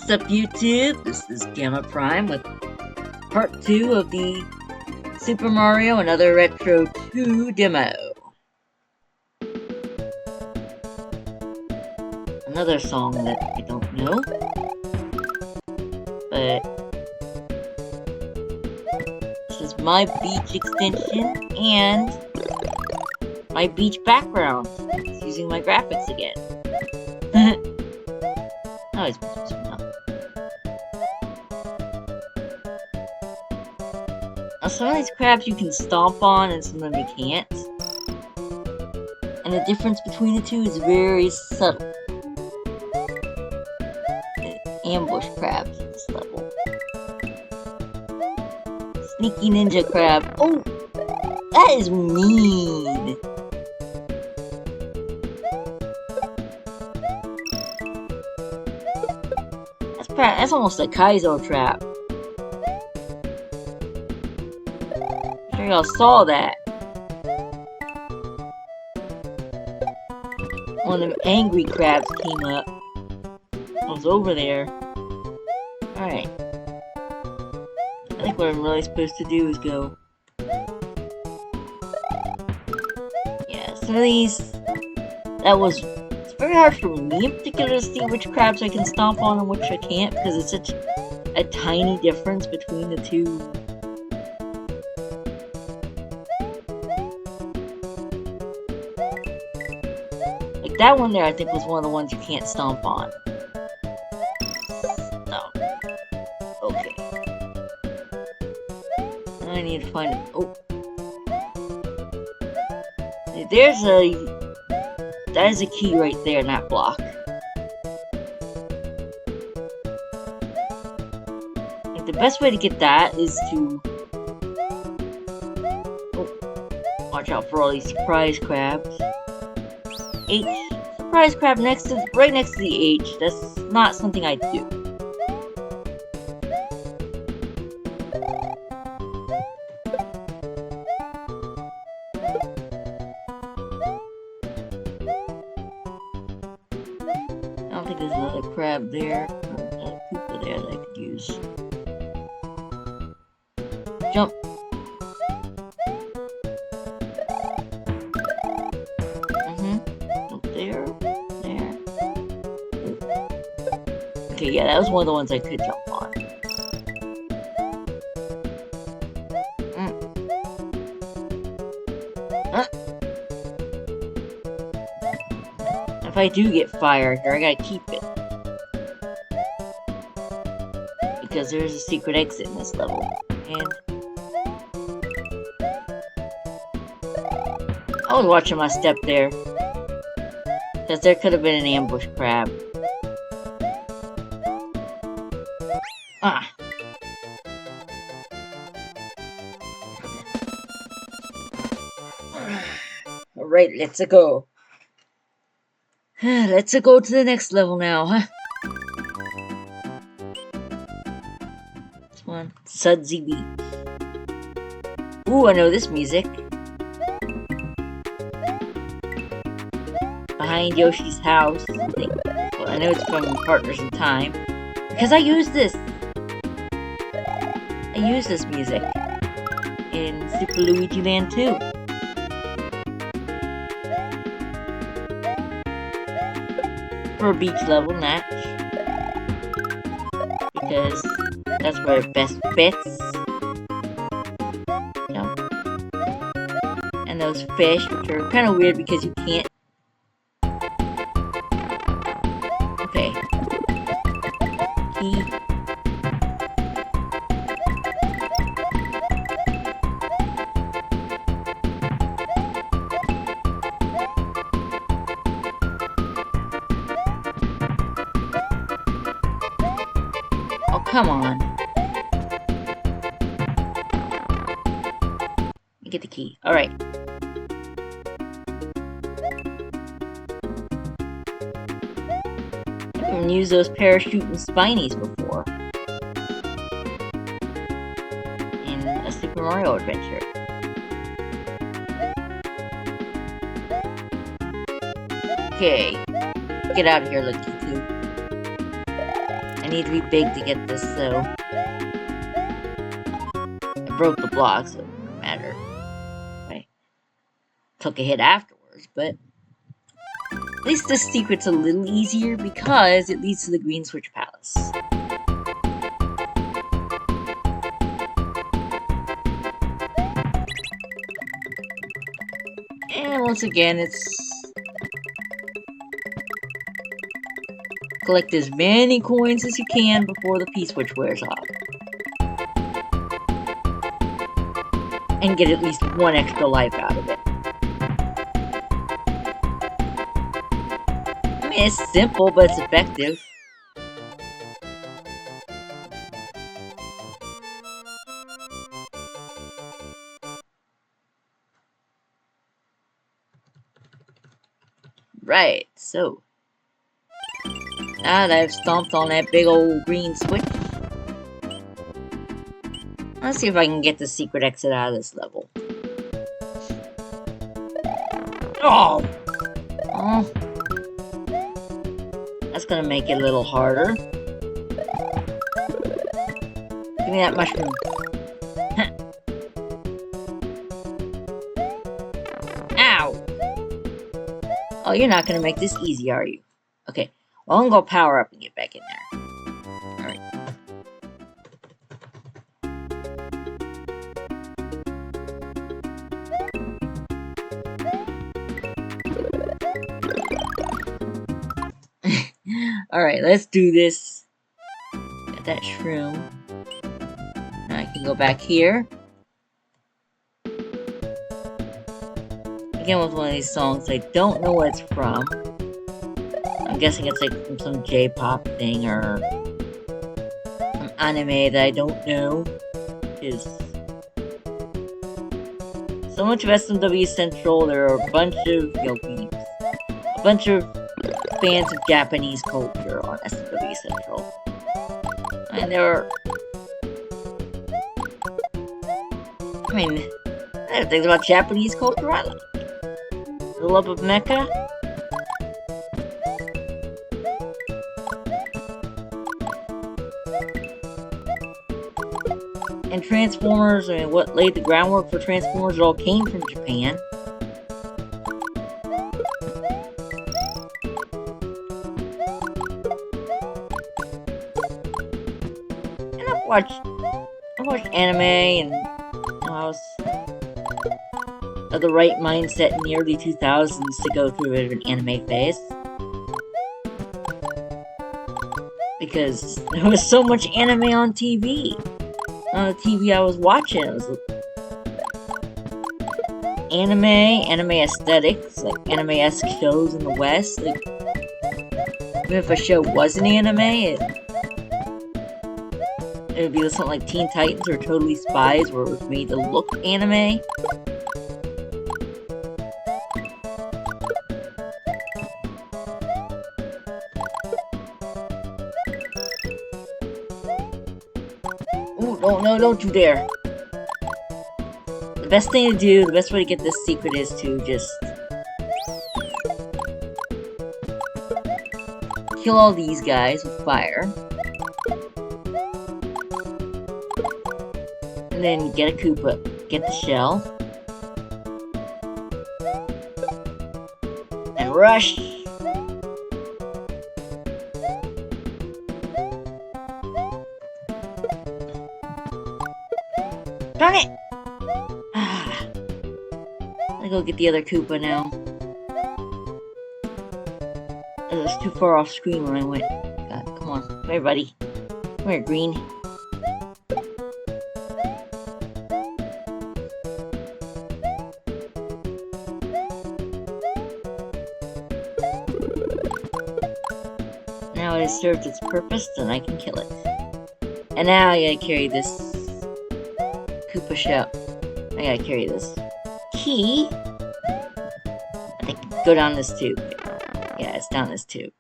What's up, YouTube? This is Gamma Prime with part 2 of the Super Mario and Other Retro 2 demo. Another song that I don't know, but this is my beach extension and my beach background. It's using my graphics again. Oh, it's supposed to come up. Now, some of these crabs you can stomp on and some of them you can't. And the difference between the two is very subtle. Ambush crabs at this level. Sneaky ninja crab. Oh! That is mean! That's almost a Kaizo trap. I'm sure y'all saw that. One of them angry crabs came up. I was over there. Alright. I think what I'm really supposed to do is go... Yeah, some of these... It's very hard for me in particular to see which crabs I can stomp on and which I can't, because it's such a tiny difference between the two. Like that one there, I think was one of the ones you can't stomp on. No. Okay. I need to find it. Oh. There's a... That is a key right there in that block. Like the best way to get that is to... Oh, watch out for all these surprise crabs. H. Surprise crab right next to the H. That's not something I do. I don't think there's another crab there, or a Koopa there that I could use. Jump! Jump there. Okay, yeah, that was one of the ones I could jump on. If I do get fire here, I gotta keep it. Because there's a secret exit in this level. And... I was watching my step there. Because there could have been an ambush crab. Ah! Alright, let's go. Let's go to the next level now, huh? This one, Sudsy Beach. Ooh, I know this music. Behind Yoshi's house. Well, I know it's from Partners in Time. Because I use this! I use this music in Super Luigi Land 2. For a beach level match, because that's where it best fits. Jump. And those fish, which are kind of weird because you can't. Okay. Key. Come on. Let me get the key. Alright. I haven't used those parachuting spinies before. In a Super Mario adventure. Okay. Get out of here, Lucky Two. I need to be big to get this, so... I broke the block, so it doesn't matter. I took a hit afterwards, but... At least this secret's a little easier because it leads to the Green Switch Palace. And once again, it's... Collect as many coins as you can before the P-Switch wears off. And get at least one extra life out of it. I mean, it's simple, but it's effective. Right, so... Now that I've stomped on that big old green switch, let's see if I can get the secret exit out of this level. Oh! Oh. That's gonna make it a little harder. Give me that mushroom. Ow! Oh, you're not gonna make this easy, are you? Okay. Well, I'm gonna go power up and get back in there. Alright. Alright, let's do this. Get that shroom. Now I can go back here. Again with one of these songs, I don't know what it's from. I'm guessing it's like from some J-pop thing or some anime that I don't know. Is so much of SMW Central, there are a bunch of a bunch of fans of Japanese culture on SMW Central. And there are... I mean, I have things about Japanese culture I like. The love of Mecha. And Transformers, I mean, what laid the groundwork for Transformers, it all came from Japan. And I watched anime, and I was of the right mindset in the early 2000s to go through a bit of an anime phase. Because there was so much anime on TV. On the TV I was watching, it was anime aesthetics, like anime-esque shows in the West. Like, even if a show wasn't anime, it would be something like Teen Titans or Totally Spies, where it was made to look anime. Oh, no, don't you dare. The best thing to do, the best way to get this secret is to just... kill all these guys with fire. And then get a Koopa. Get the shell. And rush! Darn it! Ah. I'm gonna go get the other Koopa now. It was too far off screen when I went. God, come on. Come here, buddy. Come here, Green. Now it has served its purpose, then I can kill it. And now I gotta carry this Koopa shell. I gotta carry this key. I think go down this tube. Yeah, it's down this tube.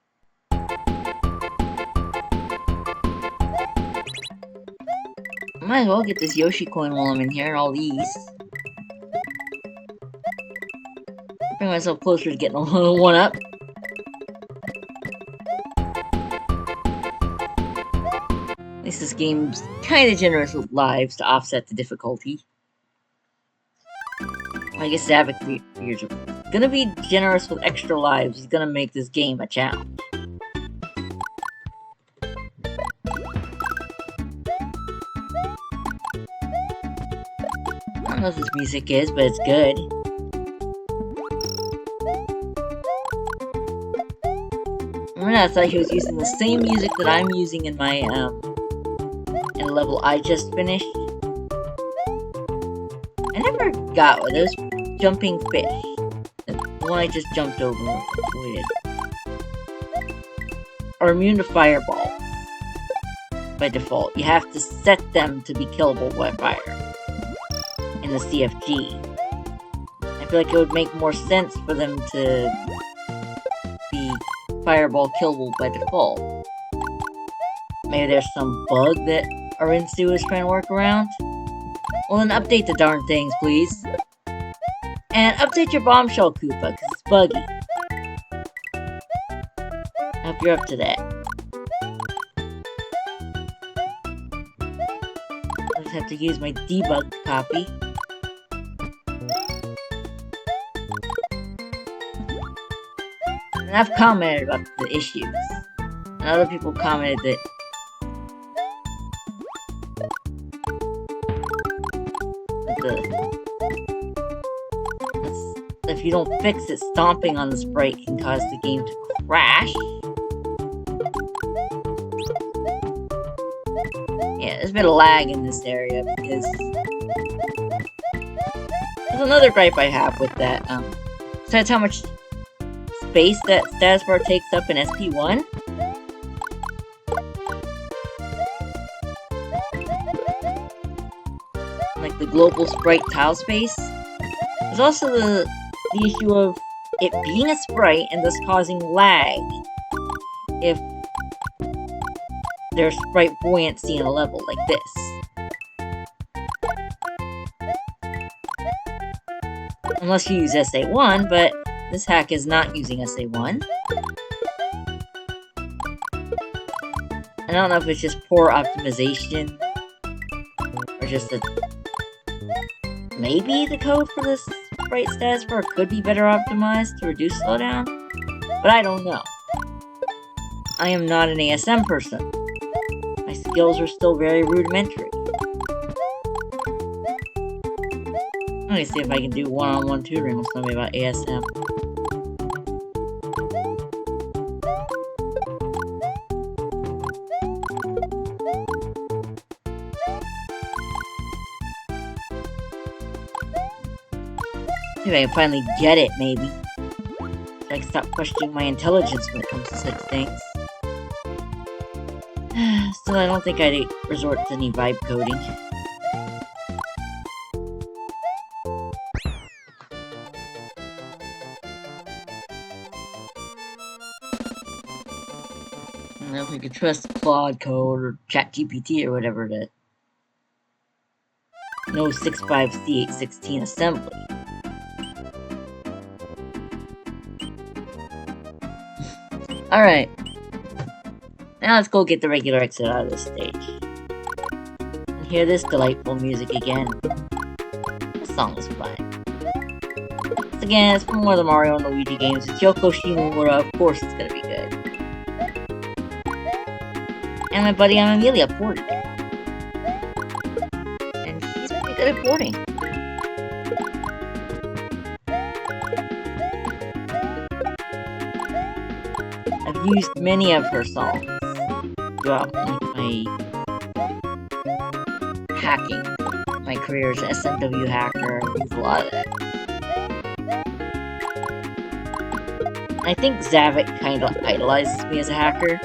Might as well get this Yoshi coin while I'm in here, and all these. Bring myself closer to getting a little one up. least this game's kind of generous with lives to offset the difficulty. I guess Zavik figures are gonna be generous with extra lives. He's gonna make this game a challenge. I don't know what this music is, but it's good. Remember, I thought he was using the same music that I'm using in my in a level I just finished. I never got one. Those jumping fish. The one I just jumped over and avoided. Are immune to fireballs by default. You have to set them to be killable by fire in the CFG. I feel like it would make more sense for them to be fireball killable by default. Maybe there's some bug that Arinsu is trying to work around? Well then update the darn things, please. And update your bombshell Koopa, because it's buggy. I hope you're up to that. I just have to use my debug copy. And I've commented about the issues. And other people commented that if you don't fix it, stomping on the sprite can cause the game to crash. Yeah, there's a bit of lag in this area because there's another gripe I have with that. Besides how much space that status bar takes up in SP1. Like the global sprite tile space. There's also the issue of it being a sprite and thus causing lag if there's sprite buoyancy in a level like this. Unless you use SA1, but this hack is not using SA1. I don't know if it's just poor optimization or just that maybe the code for this sprite status bar could be better optimized to reduce slowdown, but I don't know. I am not an ASM person. My skills are still very rudimentary. Let me see if I can do one-on-one tutoring with somebody about ASM. Maybe I can finally get it, maybe. So I can stop questioning my intelligence when it comes to such things. Still, I don't think I'd resort to any vibe coding. I don't know if we could trust Claude Code or ChatGPT or whatever to know 65C816 assembly. Alright. Now let's go get the regular exit out of this stage. And hear this delightful music again. This song is fun. Once again, it's from one of the Mario and Luigi games. It's Yoko Shimomura, of course it's gonna be good. And my buddy Amelia ported it. And he's pretty good at porting. I've used many of her songs throughout my hacking. My career as an SMW hacker, I use a lot of that. I think Zavik kind of idolizes me as a hacker.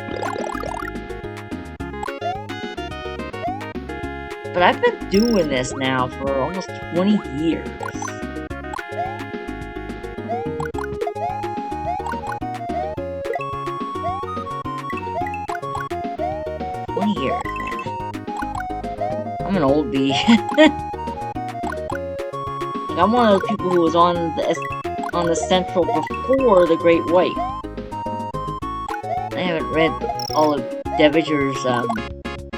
But I've been doing this now for almost 20 years. Years, man. I'm an old bee. Like, I'm one of those people who was on the Central before the Great White. I haven't read all of Deviger's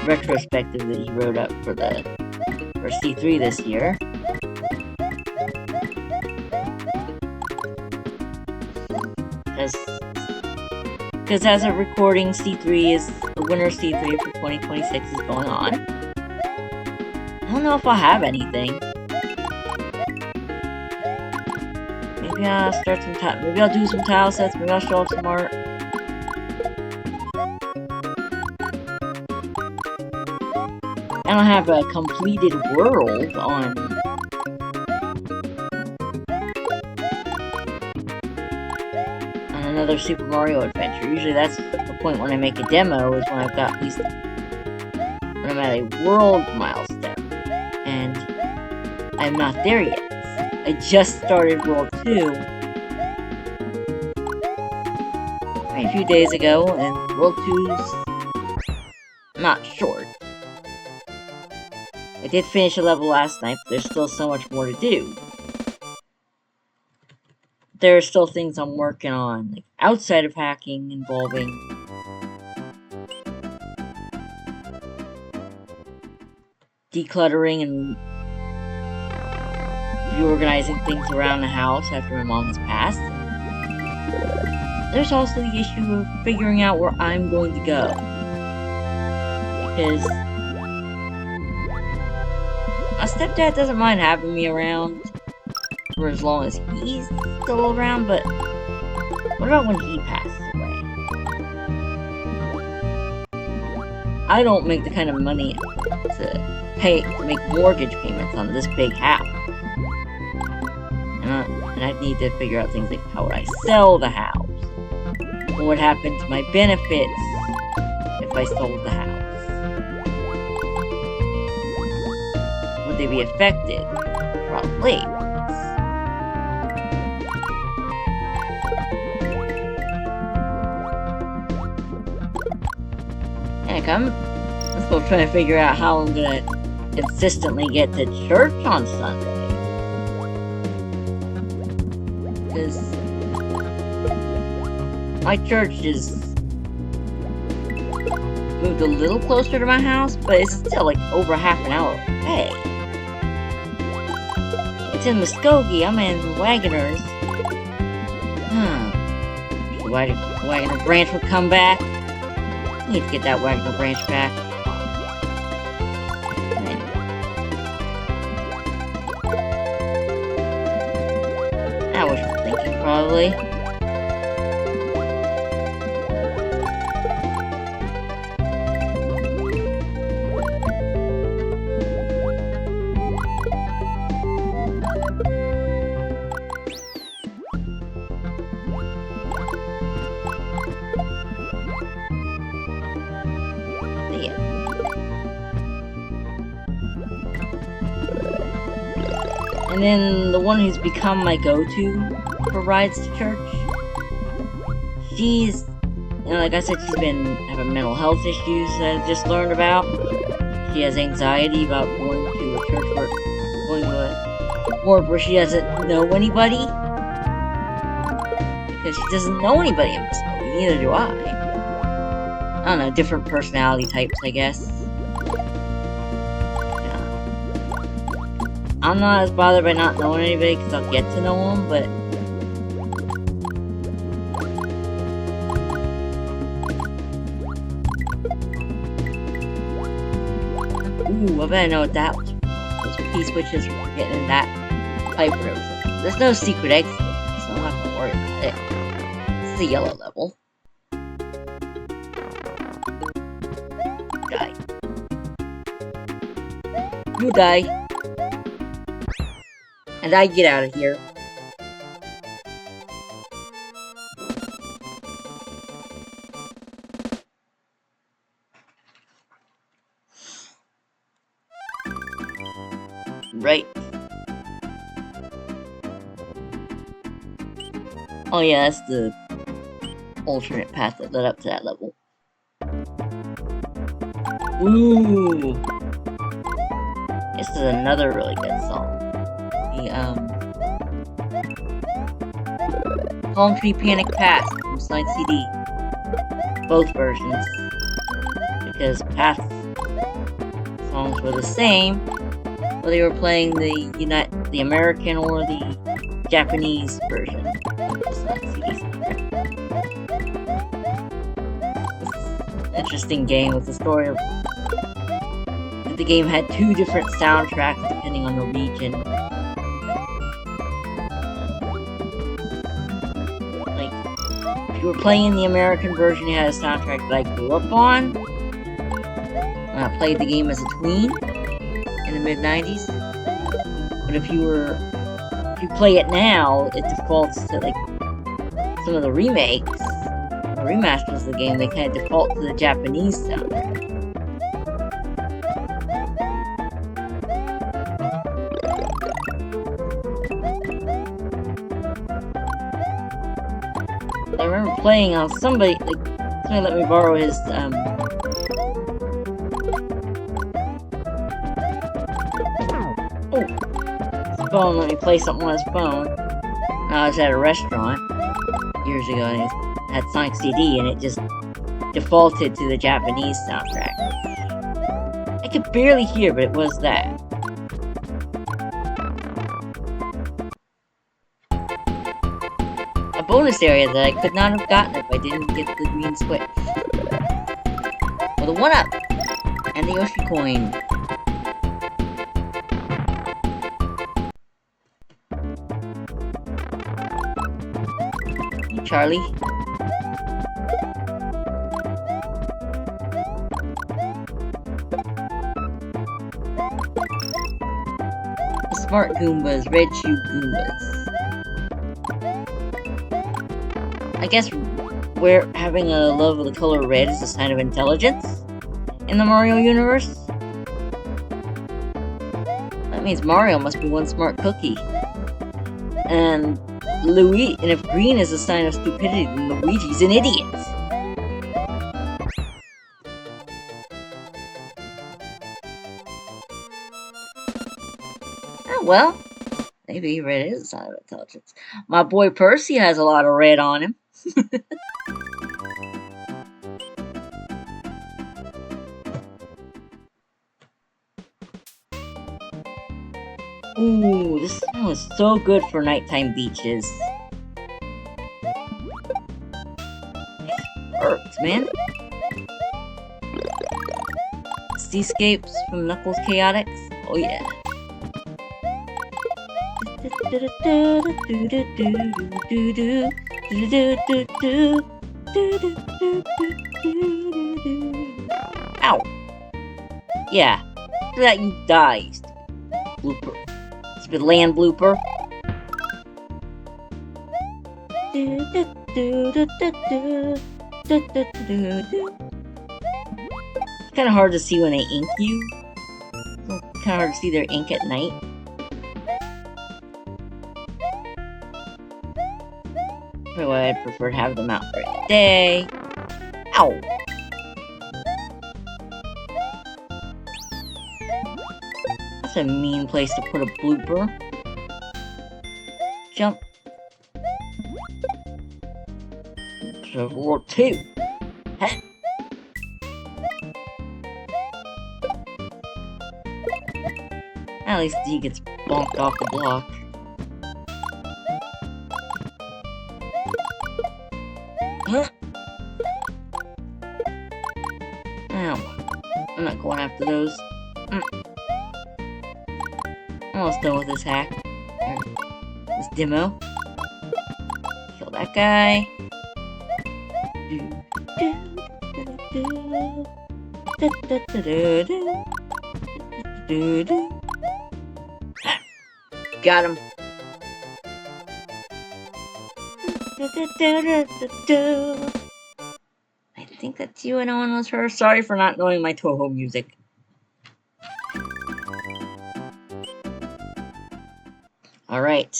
retrospective that he wrote up for C3 this year. Because as of recording, the winner of C3 for 2026 is going on. I don't know if I'll have anything. Maybe I'll start some maybe I'll do some tile sets, maybe I'll show off some art. I don't have a completed world on another Super Mario adventure. Usually that's the point when I make a demo, is when I've got at least when I'm at a world milestone. And I'm not there yet. I just started World 2 a few days ago, and World 2's not short. I did finish a level last night, but there's still so much more to do. There are still things I'm working on, like outside of hacking, involving decluttering and reorganizing things around the house after my mom has passed. There's also the issue of figuring out where I'm going to go. Because my stepdad doesn't mind having me around for as long as he's still around, but what about when he passes away? I don't make the kind of money to make mortgage payments on this big house. And I'd need to figure out things like, how would I sell the house? What would happen to my benefits if I sold the house? Would they be affected? Probably. Heck, I'm still trying to figure out how I'm gonna consistently get to church on Sunday. Because my church is moved a little closer to my house, but it's still like over half an hour away. It's in Muskogee, I'm in Wagoners. The Wagoner branch would come back. I need to get that Wagoner branch back. I was thinking, probably. And then the one who's become my go-to for rides to church, she's, like I said, she's been having mental health issues that I just learned about. She has anxiety about going to a church where she doesn't know anybody. Because she doesn't know anybody in this movie, neither do I. I don't know, different personality types, I guess. I'm not as bothered by not knowing anybody because I'll get to know them, but ooh, I bet I know what that was. Those P-switches were getting in that pipe room. There's no secret exit, so I'm not gonna worry about it. It's the yellow level. Die. You die. And I get out of here. Right. Oh yeah, that's the alternate path that led up to that level. Ooh! This is another really good song. Palm Tree Panic Path from Slide CD. Both versions. Because Path songs were the same, whether you were playing the American or the Japanese version of the Sonic CD soundtrack. It's an interesting game with the story of that the game had 2 different soundtracks depending on the region. Like, if you were playing the American version, you had a soundtrack that I grew up on when I played the game as a tween in the mid-90s. But if you play it now, it defaults to like some of the remakes, the remasters of the game. They kind of default to the Japanese soundtrack. I remember playing on somebody let me borrow his phone, let me play something on his phone. I was at a restaurant years ago and it had Sonic CD and it just defaulted to the Japanese soundtrack. I could barely hear, but it was that. A bonus area that I could not have gotten if I didn't get the green switch. With a 1-up and the Yoshi coin. Charlie. The smart Goombas, red shoe Goombas. I guess having a love of the color red is a sign of intelligence in the Mario universe. That means Mario must be one smart cookie. And if green is a sign of stupidity, then Luigi's an idiot. Oh well, maybe red is a sign of intelligence. My boy Percy has a lot of red on him. Ooh, this song is so good for nighttime beaches. Works, man. Seascapes from Knuckles Chaotix. Oh yeah. Ow. Yeah. After that you die. Blooper. Stupid land blooper. It's kind of hard to see when they ink you. It's kind of hard to see their ink at night. Probably why I'd prefer to have them out during the day. Ow! That's a mean place to put a blooper. Jump. World 2. Huh? At least D gets bonked off the block. Huh? Ow. I'm not going after those. Almost done with this hack. This demo. Kill that guy. Got him. I think that's you and no one was her. Sorry for not knowing my Toho music. Alright.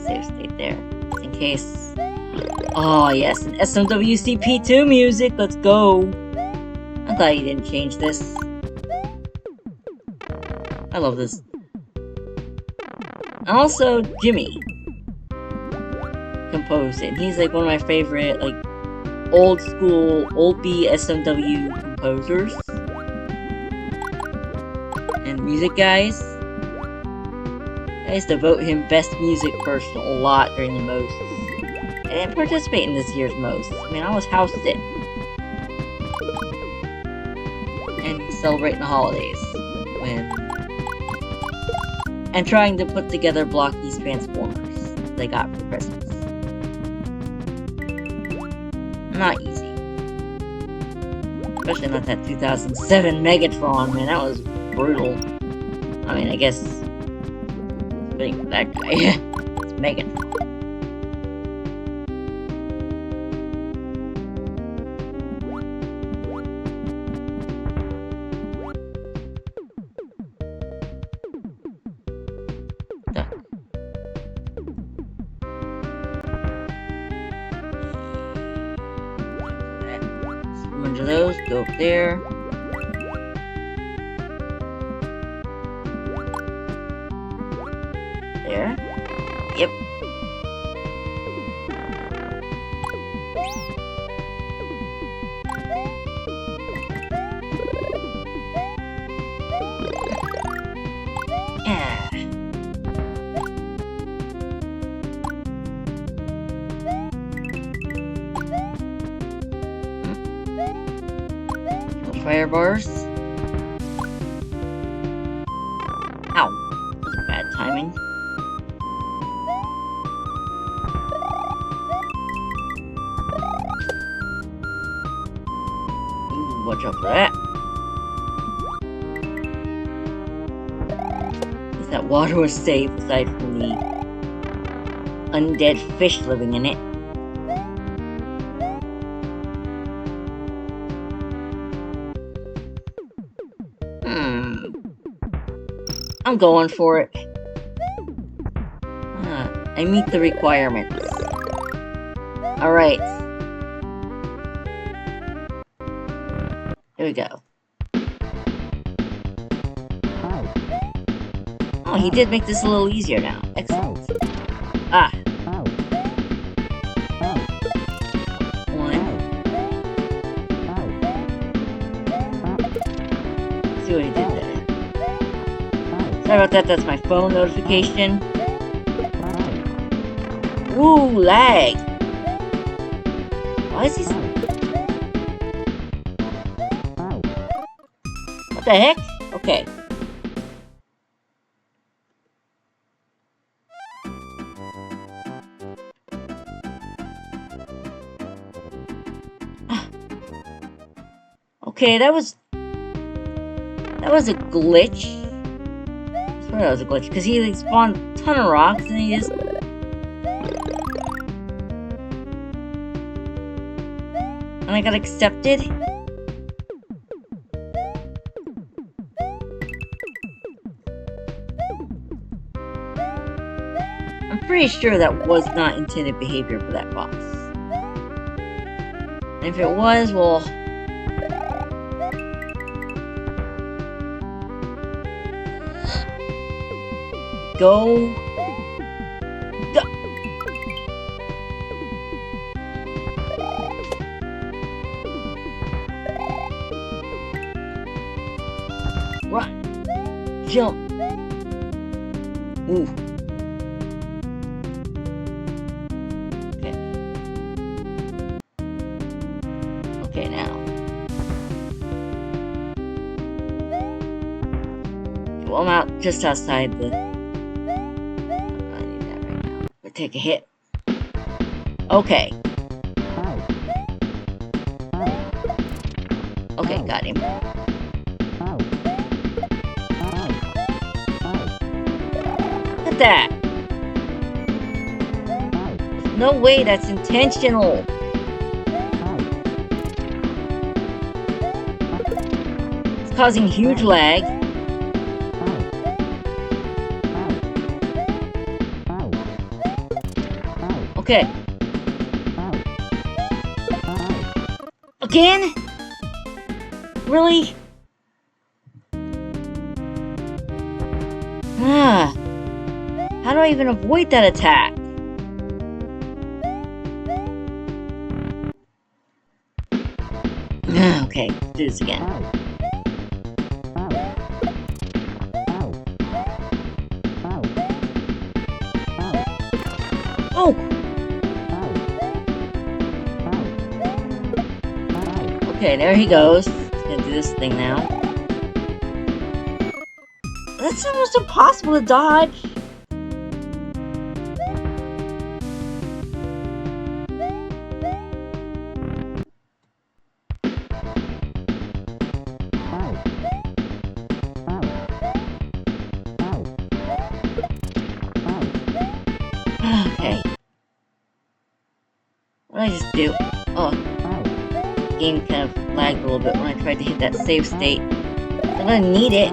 Save state there. Just in case. Oh yes, an SMWCP2 music, let's go! I'm glad you didn't change this. I love this. Also, Jimmy composed it. He's like one of my favorite, like, old school, old BSMW composers and music guys. I used to vote him best music person a lot during the most. I didn't participate in this year's most. I mean, I was house sitting and celebrating the holidays and trying to put together Blocky's Transformers they got for Christmas. Not easy. Especially not that 2007 Megatron, man, that was brutal. I mean, I guess fitting for that guy. It's Megatron. Bunch of those, go up there. There. Yep. Yeah. Fire bars. Ow. That was bad timing. Ooh, watch out for that. At least that water was safe aside from the undead fish living in it. I'm going for it. I meet the requirements. Alright. Here we go. Oh, he did make this a little easier now. Excellent. Ah. See what he did there. Sorry about that, that's my phone notification. Ooh, lag! Why is he so... What the heck? Okay. Okay, that was a glitch. I swear that was a glitch, because he spawned a ton of rocks and he just... And I got accepted? I'm pretty sure that was not intended behavior for that boss. And if it was, well... Go. Run. Jump. Ooh. Okay. Okay, now. Well, I'm out just outside the... Take a hit. Okay. Okay, got him. Look at that. No way, that's intentional. It's causing huge lag. Okay. Again? Really? Ah. How do I even avoid that attack? Okay, let's do this again. Oh! Okay, there he goes. He's gonna do this thing now. That's almost impossible to dodge. Okay. What did I just do? Oh. The game kind of lagged a little bit when I tried to hit that save state. I'm gonna need it.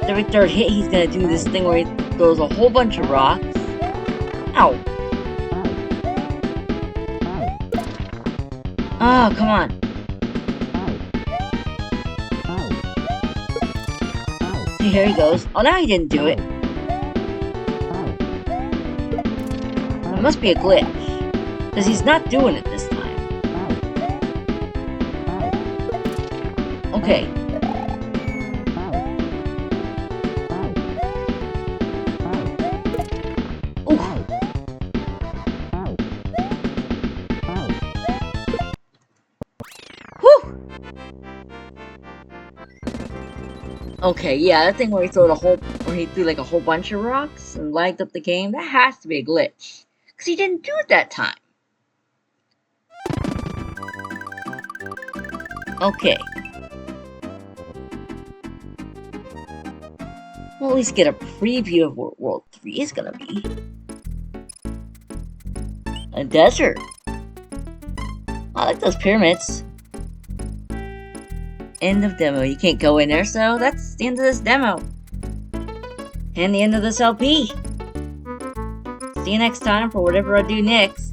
Every third hit, he's gonna do this thing where he throws a whole bunch of rocks. Ow! Oh, come on. See, here he goes. Oh, now he didn't do it. It must be a glitch. Because he's not doing it this time. Okay. Okay, yeah, that thing where he threw like a whole bunch of rocks and lagged up the game, that has to be a glitch. Because he didn't do it that time. Okay. We'll at least get a preview of what World 3 is gonna be. A desert. I like those pyramids. End of demo. You can't go in there, so that's the end of this demo. And the end of this LP. See you next time for whatever I do next.